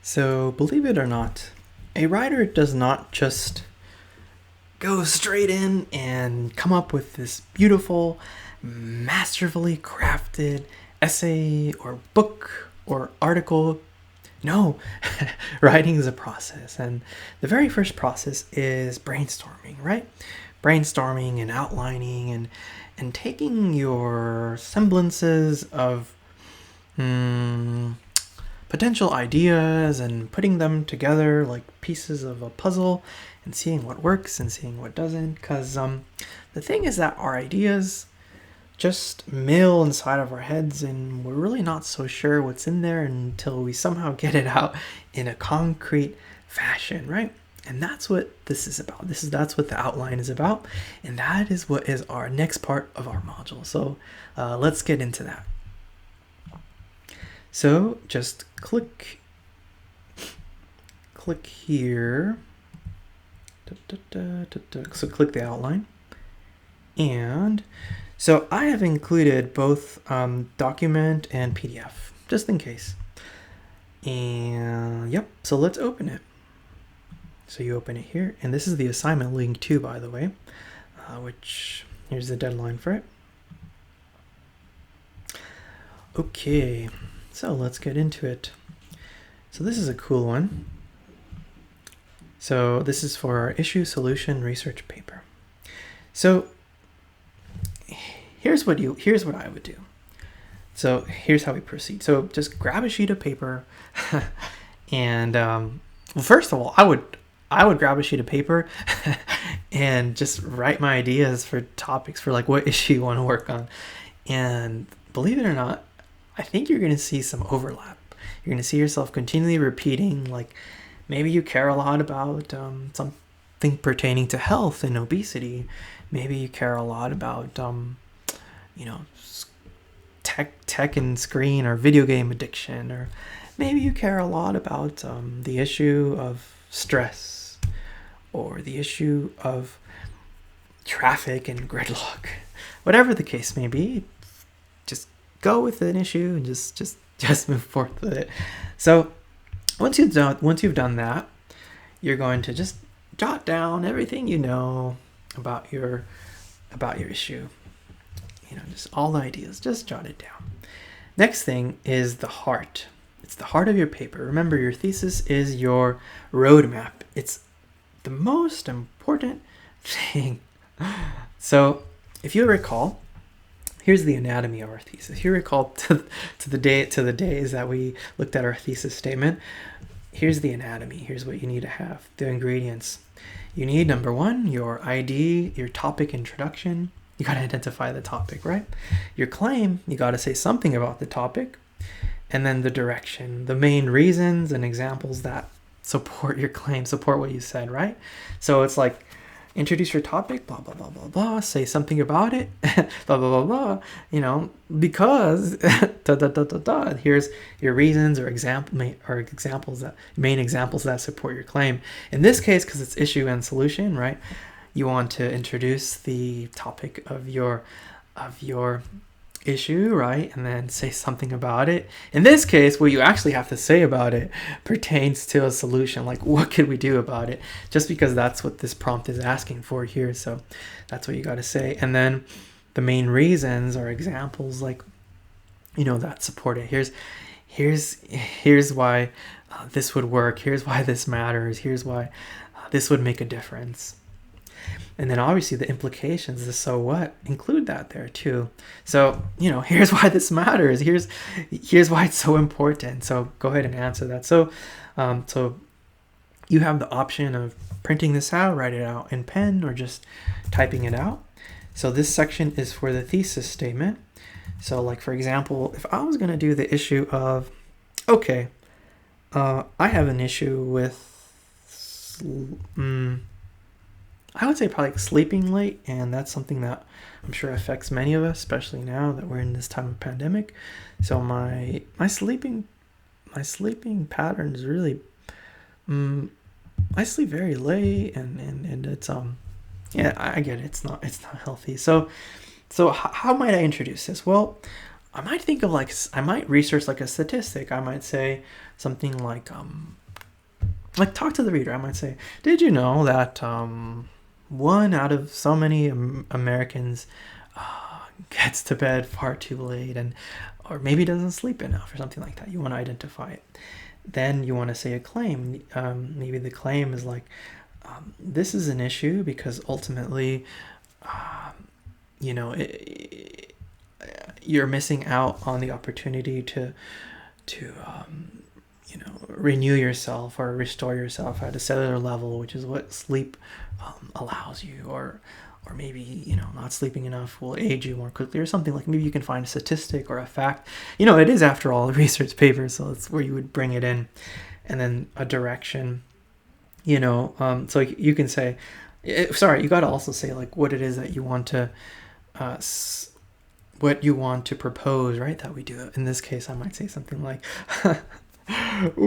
So, believe it or not, a writer does not just go straight in and come up with this beautiful, masterfully crafted essay or book or article. No, writing is a process. And the very first process is brainstorming, right? Brainstorming and outlining and taking your semblances of potential ideas and putting them together like pieces of a puzzle and seeing what works and seeing what doesn't. Because the thing is that our ideas just mill inside of our heads and we're really not so sure what's in there until we somehow get it out in a concrete fashion, right? And that's what this is about. That's what the outline is about, and that is what is our next part of our module. So let's get into that. So just click here. So click the outline. And so I have included both document and PDF, just in case. And yep, so let's open it. So you open it here, and this is the assignment link too, by the way, which here's the deadline for it. Okay, so let's get into it. So this is a cool one. So this is for our issue solution research paper. So here's what I would do. So here's how we proceed. So just grab a sheet of paper, and well, first of all, I would grab a sheet of paper and just write my ideas for topics for like what issue you want to work on. And believe it or not, I think you're going to see some overlap. You're going to see yourself continually repeating, like maybe you care a lot about something pertaining to health and obesity. Maybe you care a lot about tech and screen or video game addiction, or maybe you care a lot about the issue of stress or the issue of traffic and gridlock. Whatever the case may be, just go with an issue and just move forth with it. So once you've done that, you're going to just jot down everything you know about your issue. Just all the ideas, just jot it down. Next thing is the heart. It's the heart of your paper. Remember, your thesis is your roadmap. It's the most important thing. So if you recall, here's the anatomy of our thesis. If you recall to the days that we looked at our thesis statement, here's the anatomy. Here's what you need to have. The ingredients. You need, number one, your ID, your topic introduction. You got to identify the topic, right? Your claim, you got to say something about the topic. And then the direction, the main reasons and examples that support your claim, support what you said, right? So it's like, introduce your topic, blah, blah, blah, blah, blah, say something about it, blah, blah, blah, blah, because, da, da, da, da, da. Here's your reasons or examples main examples that support your claim. In this case, because it's issue and solution, right? You want to introduce the topic of your issue, right? And then say something about it. In this case, what you actually have to say about it pertains to a solution. Like, what could we do about it? Just because that's what this prompt is asking for here. So that's what you got to say. And then the main reasons or examples, like, that support it. Here's why this would work. Here's why this matters. Here's why this would make a difference. And then obviously the implications, the so what, include that there too. So, here's why this matters. Here's why it's so important. So go ahead and answer that. So you have the option of printing this out, write it out in pen, or just typing it out. So this section is for the thesis statement. So like, for example, if I was going to do the issue of, okay, I have an issue with, I would say probably sleeping late, and that's something that I'm sure affects many of us, especially now that we're in this time of pandemic. So my sleeping pattern is really, I sleep very late, and it's I get it. It's not healthy. So how might I introduce this? Well, I might think of I might research like a statistic. I might say something like talk to the reader. I might say, did you know that one out of so many Americans gets to bed far too late, and or maybe doesn't sleep enough or something like that. You want to identify it. Then you want to say a claim. Maybe the claim is like, this is an issue because ultimately, you know, you're missing out on the opportunity to you know, renew yourself or restore yourself at a cellular level, which is what sleep allows you. Or maybe, you know, not sleeping enough will age you more quickly or something. Like maybe you can find a statistic or a fact. You know, it is after all a research paper, so it's where you would bring it in. And then a direction, you know, so you can say, sorry, you got to also say like what it is that you want to what you want to propose, right? That we do. In this case, I might say something like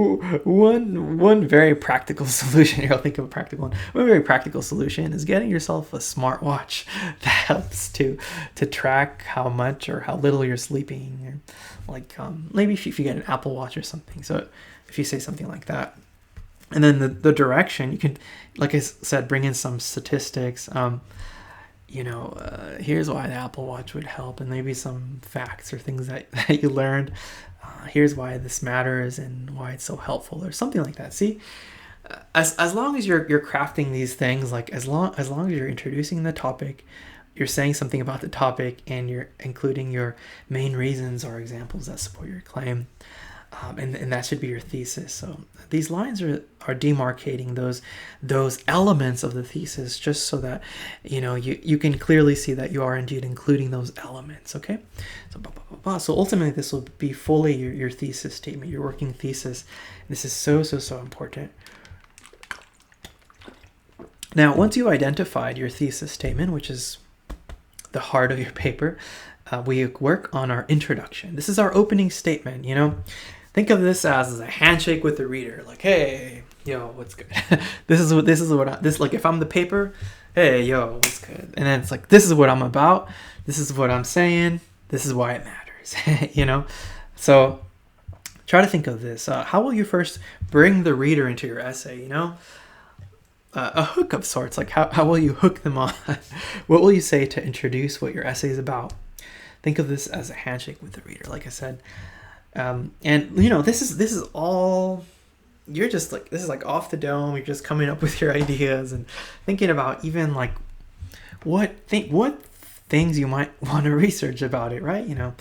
one very practical solution here. I'll think of a practical one. One very practical solution is getting yourself a smartwatch that helps to track how much or how little you're sleeping. Or like maybe if you get an Apple Watch or something. So if you say something like that, and then the direction, you can, like I said, bring in some statistics. You know, here's why the Apple Watch would help, and maybe some facts or things that you learned. Here's why this matters and why it's so helpful, or something like that. See, as long as you're crafting these things, like as long as you're introducing the topic, you're saying something about the topic, and you're including your main reasons or examples that support your claim, and that should be your thesis. So these lines are demarcating those elements of the thesis, just so that you know you can clearly see that you are indeed including those elements. Okay, so ultimately this will be fully your thesis statement, your working thesis. This is so important. Now, once you've identified your thesis statement, which is the heart of your paper, we work on our introduction. This is our opening statement. You know, think of this as a handshake with the reader. Like, hey, yo, what's good? this is what like if I'm the paper, hey, yo, what's good? And then it's like, this is what I'm about. This is what I'm saying. This is why it matters. You know, so try to think of this. How will you first bring the reader into your essay? You know, a hook of sorts. Like how will you hook them on? What will you say to introduce what your essay is about? Think of this as a handshake with the reader, like I said. And you know, this is all, you're just like, this is like off the dome. You're just coming up with your ideas and thinking about even like what things you might want to research about it, right? You know,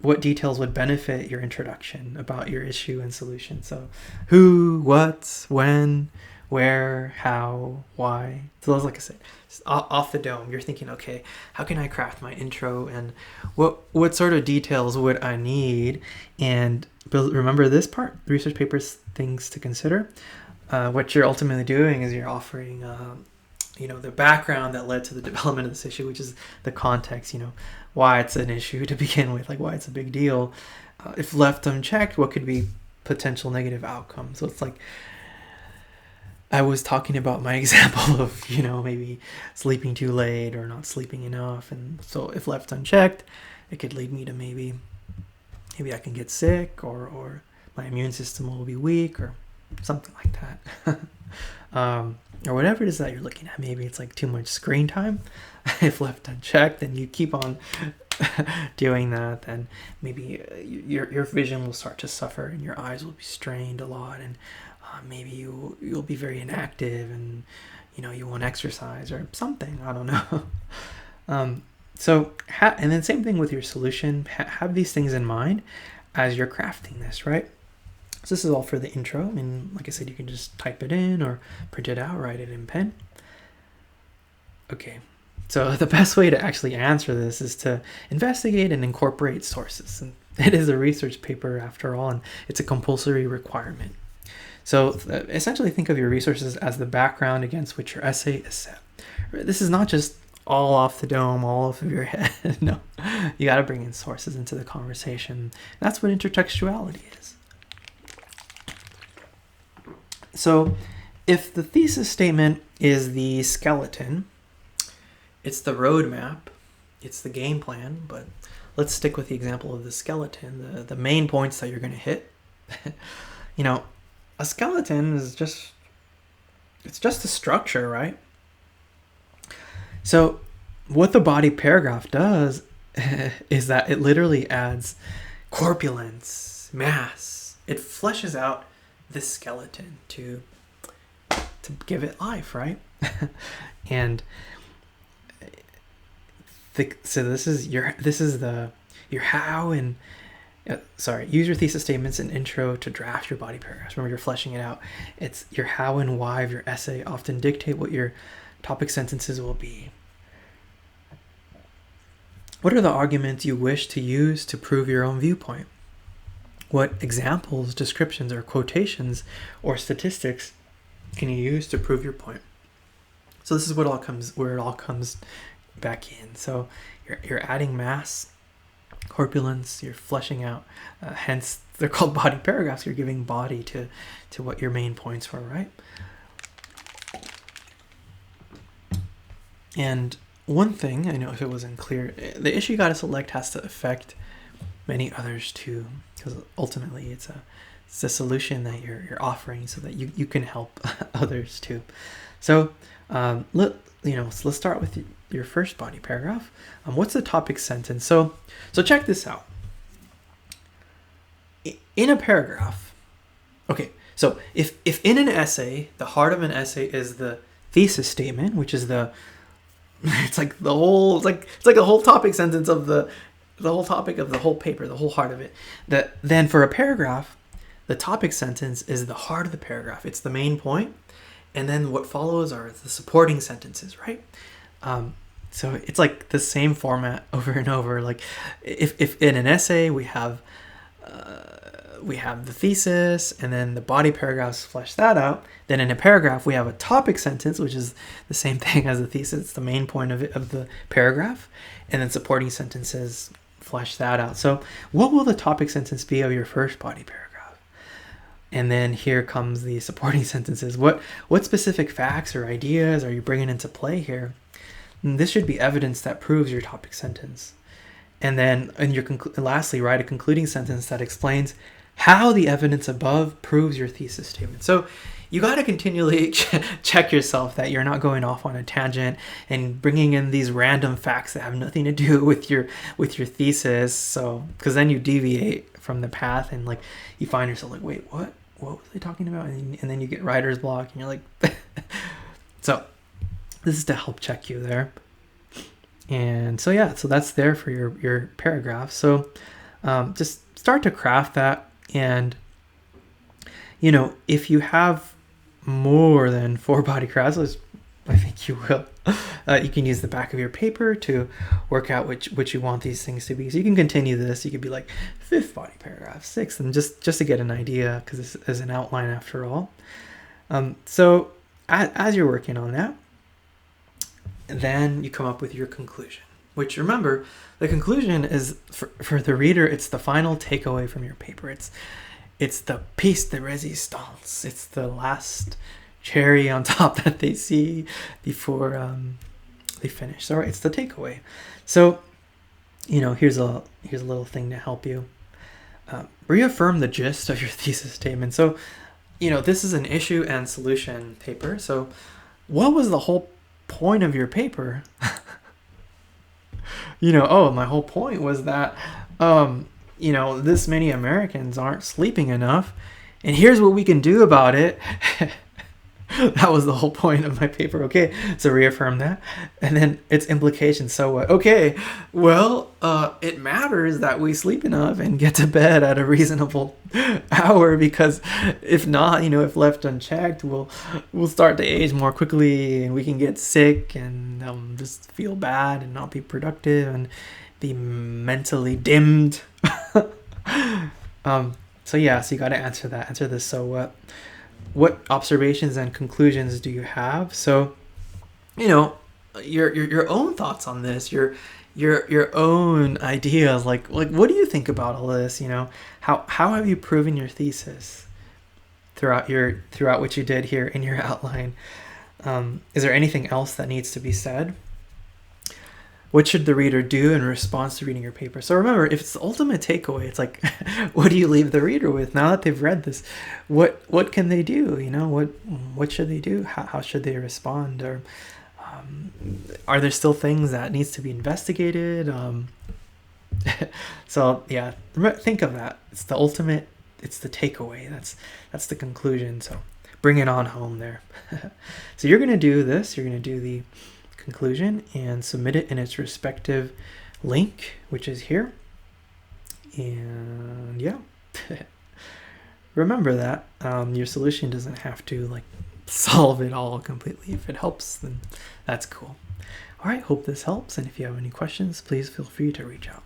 what details would benefit your introduction about your issue and solution. So who, what, when, where, how, why. So those, like I said, off the dome, you're thinking, okay, how can I craft my intro, and what sort of details would I need? And remember this part, research papers, things to consider. What you're ultimately doing is you're offering you know, the background that led to the development of this issue, which is the context, you know, why it's an issue to begin with, like why it's a big deal. If left unchecked, what could be potential negative outcomes? So it's like, I was talking about my example of, you know, maybe sleeping too late or not sleeping enough. And so if left unchecked, it could lead me to maybe I can get sick, or my immune system will be weak, or something like that. Or whatever it is that you're looking at. Maybe it's like too much screen time. If left unchecked and you keep on doing that, then maybe your vision will start to suffer and your eyes will be strained a lot, and maybe you'll be very inactive, and you know, you won't exercise or something. I don't know. So and then same thing with your solution. Have these things in mind as you're crafting this, right? So this is all for the intro. I mean, like I said, you can just type it in or print it out, write it in pen. Okay, so the best way to actually answer this is to investigate and incorporate sources. And it is a research paper after all, and it's a compulsory requirement. So essentially think of your resources as the background against which your essay is set. This is not just all off the dome, all off of your head. No, you got to bring in sources into the conversation. That's what intertextuality is. So if the thesis statement is the skeleton, it's the roadmap, it's the game plan, but let's stick with the example of the skeleton, the main points that you're going to hit. You know, a skeleton is just a structure, right? So what the body paragraph does is that it literally adds corpulence, mass. It fleshes out this skeleton to give it life, right? And so this is your how and use your thesis statements and intro to draft your body paragraphs. Remember, you're fleshing it out. It's your how and why of your essay often dictate what your topic sentences will be. What are the arguments you wish to use to prove your own viewpoint? What examples, descriptions, or quotations or statistics can you use to prove your point? So this is where it all comes back in. So you're adding mass, corpulence, you're fleshing out, hence they're called body paragraphs. You're giving body to what your main points were, right? And one thing, I know if it wasn't clear, the issue you got to select has to affect many others too, because ultimately it's a solution that you're offering so that you can help others too. So let's start with your first body paragraph. What's the topic sentence? So check this out. In a paragraph, okay, so if in an essay, the heart of an essay is the thesis statement, which is it's like a whole topic sentence of the whole topic of the whole paper, the whole heart of it. Then for a paragraph, the topic sentence is the heart of the paragraph. It's the main point. And then what follows are the supporting sentences, right? So it's like the same format over and over. Like if in an essay we have the thesis and then the body paragraphs flesh that out, then in a paragraph we have a topic sentence, which is the same thing as the thesis. It's the main point of the paragraph, and then supporting sentences flesh that out. So what will the topic sentence be of your first body paragraph? And then here comes the supporting sentences. What specific facts or ideas are you bringing into play here? And this should be evidence that proves your topic sentence. And then lastly, write a concluding sentence that explains how the evidence above proves your thesis statement. So you got to continually check yourself that you're not going off on a tangent and bringing in these random facts that have nothing to do with your thesis. So because then you deviate from the path and like you find yourself like, wait, what was they talking about? And then you get writer's block and you're like, so this is to help check you there. And so that's there for your paragraph. So just start to craft that. And if you have more than 4 body paragraphs, I think you will, you can use the back of your paper to work out which you want these things to be. So you can continue this. You could be like 5th body paragraph, 6th, and just to get an idea, because this is an outline after all. So as you're working on that, then you come up with your conclusion, which, remember, the conclusion is for the reader, it's the final takeaway from your paper. It's the piece de resistance. It's the last cherry on top that they see before they finish. So it's the takeaway. So here's a little thing to help you. Reaffirm the gist of your thesis statement. So this is an issue and solution paper. So what was the whole point of your paper? My whole point was that this many Americans aren't sleeping enough, and here's what we can do about it. That was the whole point of my paper. Okay, so reaffirm that. And then its implications. So what? Okay, well, it matters that we sleep enough and get to bed at a reasonable hour, because if not, if left unchecked, we'll start to age more quickly and we can get sick and just feel bad and not be productive and be mentally dimmed. So you got to answer this. So what observations and conclusions do you have? So your own thoughts on this, your own ideas, like what do you think about all this? How have you proven your thesis throughout what you did here in your outline? Is there anything else that needs to be said? what should the reader do in response to reading your paper? So remember, if it's the ultimate takeaway, it's like, what do you leave the reader with now that they've read this? What can they do? You know, what should they do? How should they respond? Or are there still things that needs to be investigated? So yeah, think of that. It's the ultimate. It's the takeaway. That's the conclusion. So bring it on home there. So you're gonna do this. You're gonna do the conclusion and submit it in its respective link, which is here. And yeah, remember that your solution doesn't have to like solve it all completely. If it helps, then that's cool. All right, hope this helps. And if you have any questions, please feel free to reach out.